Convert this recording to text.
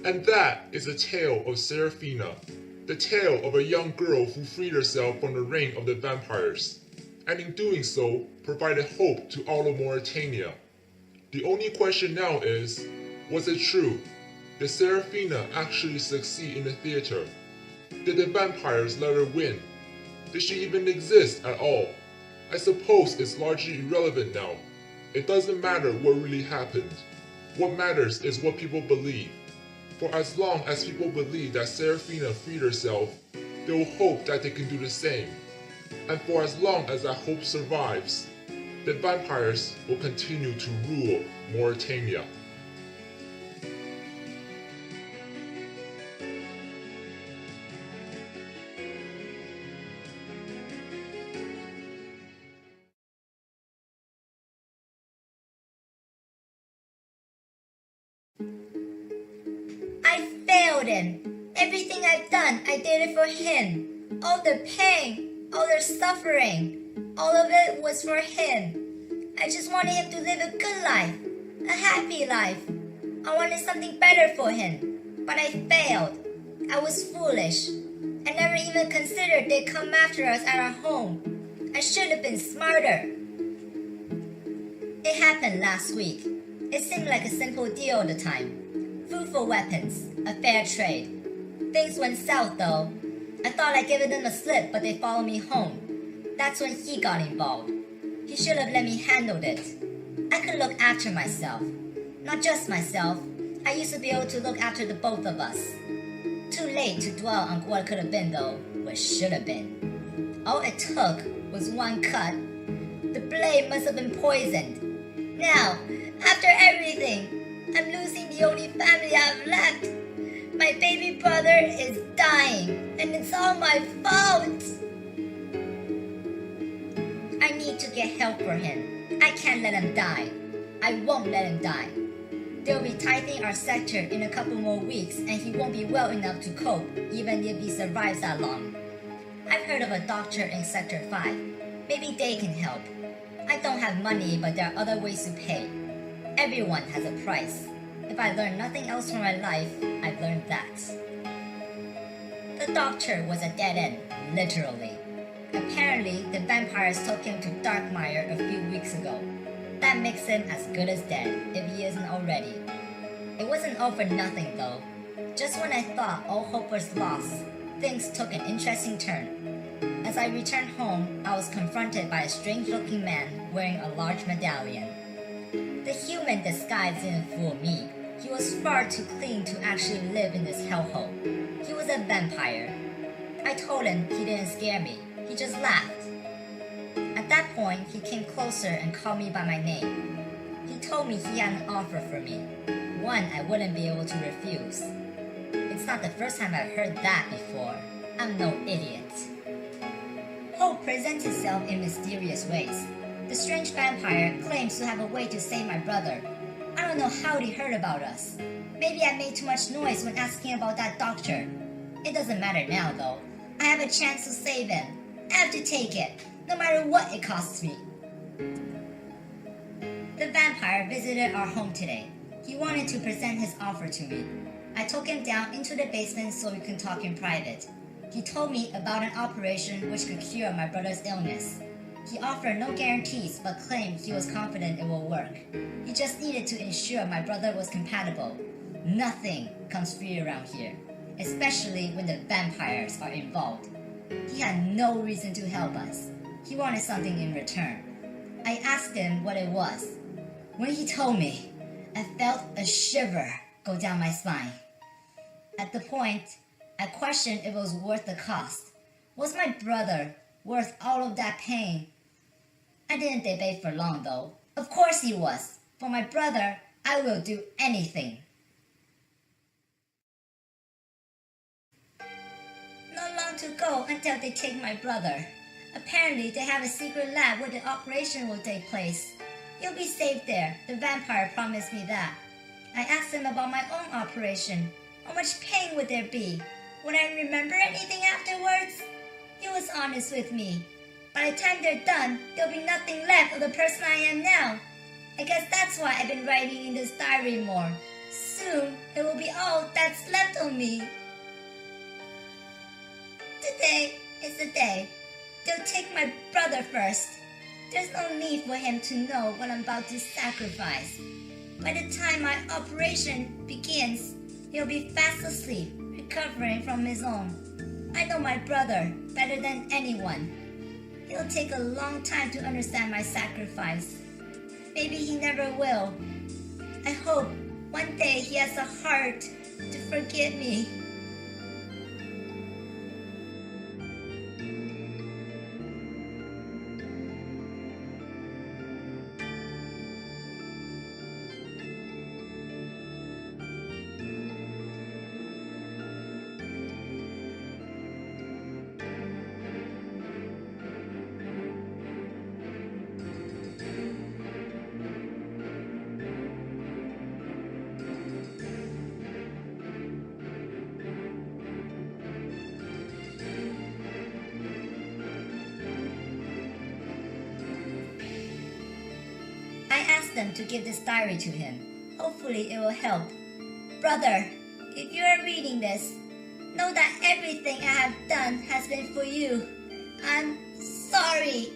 And that is the tale of Serafina, the tale of a young girl who freed herself from the reign of the vampires, and in doing so provided hope to all of Morytania. The only question now is, was it true? Did Serafina actually succeed in the theater? Did the vampires let her win? Did she even exist at all? I suppose it's largely irrelevant now. It doesn't matter what really happened. What matters is what people believe. For as long as people believe that Serafina freed herself, they will hope that they can do the same. And for as long as that hope survives, the vampires will continue to rule Morytania. I failed him. Everything I've done, I did it for him. All the pain, all the suffering, all of it was for him. I just wanted him to live a good life, a happy life. I wanted something better for him, but I failed. I was foolish. I never even considered they'd come after us at our home. I should have been smarter. It happened last week. It seemed like a simple deal at the time. Food for weapons, a fair trade. Things went south though. I thought I'd given them a slip, but they followed me home. That's when he got involved. He should have let me handle it. I could look after myself. Not just myself. I used to be able to look after the both of us. Too late to dwell on what could have been though, what should have been. All it took was one cut. The blade must have been poisoned. Now, after everything, I'm losing the only family I've left. My baby brother is dying, and it's all my fault. I need to get help for him. I can't let him die. I won't let him die. They'll be tithing our sector in a couple more weeks, and he won't be well enough to cope, even if he survives that long. I've heard of a doctor in Sector 5. Maybe they can help. I don't have money, but there are other ways to pay. Everyone has a price. If I learned nothing else from my life, I've learned that. The doctor was a dead end, literally. Apparently, the vampires took him to Darkmeyer a few weeks ago. That makes him as good as dead, if he isn't already. It wasn't all for nothing though. Just when I thought all hope was lost, things took an interesting turn. As I returned home, I was confronted by a strange-looking man wearing a large medallion. The human disguise didn't fool me. He was far too clean to actually live in this hellhole. He was a vampire. I told him he didn't scare me. He just laughed. At that point, he came closer and called me by my name. He told me he had an offer for me, one I wouldn't be able to refuse. It's not the first time I've heard that before. I'm no idiot. Hope presents itself in mysterious ways. The strange vampire claims to have a way to save my brother. I don't know how he heard about us. Maybe I made too much noise when asking about that doctor. It doesn't matter now though. I have a chance to save him. I have to take it, no matter what it costs me. The vampire visited our home today. He wanted to present his offer to me. I took him down into the basement so we can talk in private. He told me about an operation which could cure my brother's illness. He offered no guarantees but claimed he was confident it will work. He just needed to ensure my brother was compatible. Nothing comes free around here, especially when the vampires are involved. He had no reason to help us. He wanted something in return. I asked him what it was. When he told me, I felt a shiver go down my spine. At the point, I questioned if it was worth the cost. Was my brother worth all of that pain? I didn't debate for long though. Of course he was. For my brother, I will do anything. Not long to go until they take my brother. Apparently they have a secret lab where the operation will take place. He'll be safe there. The vampire promised me that. I asked him about my own operation. How much pain would there be? Would I remember anything afterwards? He was honest with me. By the time they're done, there'll be nothing left of the person I am now. I guess that's why I've been writing in this diary more, Soon it will be all that's left of me. Today is the day. They'll take my brother first. There's no need for him to know what I'm about to sacrifice. By the time my operation begins, he'll be fast asleep, recovering from his own. I know my brother better than anyone. He'll take a long time to understand my sacrifice. Maybe he never will. I hope one day he has a heart to forgive me. I asked them to give this diary to him. Hopefully it will help. Brother, if you are reading this, know that everything I have done has been for you. I'm sorry.